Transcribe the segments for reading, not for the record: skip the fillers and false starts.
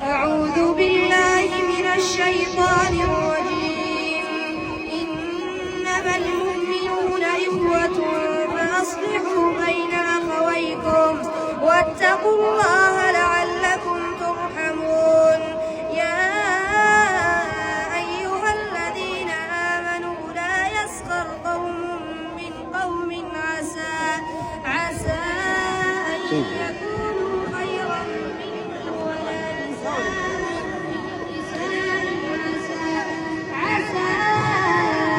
أعوذ بالله من الشيطان الرجيم. إنما المؤمنون إخوة فأصلحوا بين أخويكم واتقوا الله لعلكم ترحمون. يا أيها الذين آمنوا لا يسخر قوم من قوم عسى أن يكونوا خيرا منهم ولا نساء عسى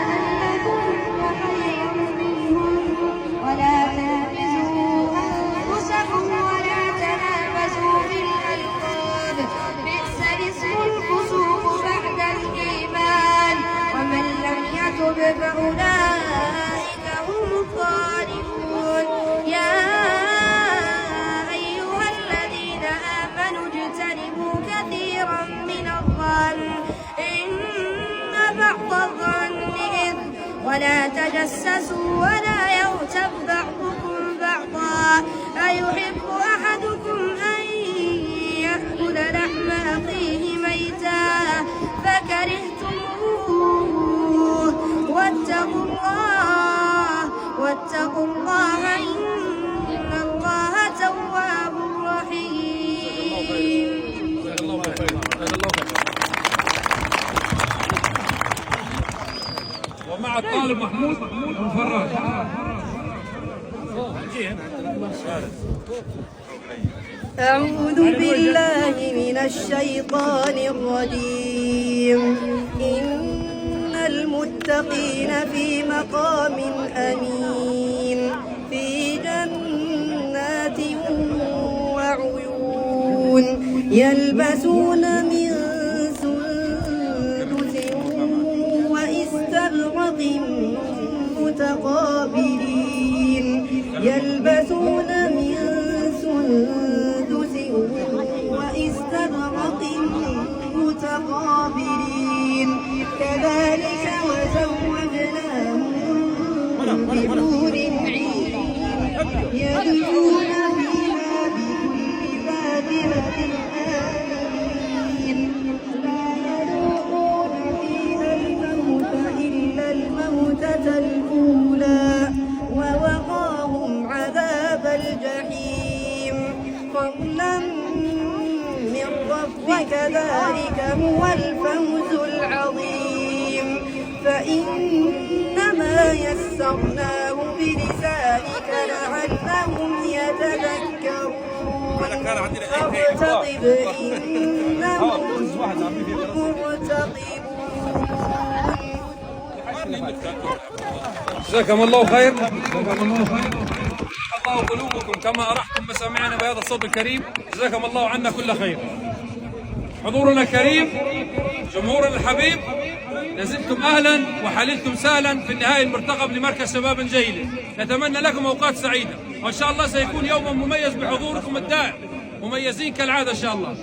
أن يكونوا خيرا منهم ولا تلمزوا أنفسكم ولا تنابزوا بالألقاب بئس الاسم الفسوق بعد الإيمان ومن لم يتب فأولئك هم الظالمون. يا أيها الذين آمنوا اجتنبوا كثيرا من الظن إن بعض الظن إثم ولا تجسسوا ولا يغتب بعضكم بعضا أيحب أحدكم أن يأكل لحم أخيه ميتا فكرهتموه واتقوا الله إن الله تواب رحيم. ومع الطالب محمود وفراج. أعوذ بالله من الشيطان الرجيم. إن المتقين في مقام أمين في جنات وعيون يلبسون من سندس وإستبرق متقابلين يلبسون من سندس وإستبرق متقابلين كذلك وزوجناهم بحور عين يدعون فيها بكل فاكهة آمنين لا يذوقون فيها الموت إلا الموتة الأولى ووقاهم عذاب الجحيم فضلا من ربك ذلك هو الفوز العظيم. فإنما يسرناه بلسانك لعلهم يتذكرون فارتقب إنهم مرتقبون. جزاكم الله خير. الله قلوبكم كما أرحتم مسامعنا بهذا الصوت الكريم. جزاكم الله عنا كل خير. حضورنا الكريم، جمهورنا الحبيب، لازلتم أهلا وحللتم سهلا في النهاية المرتقب لمركز شباب جيلة. نتمنى لكم أوقات سعيدة وإن شاء الله سيكون يوما مميز بحضوركم الدائم، مميزين كالعادة إن شاء الله.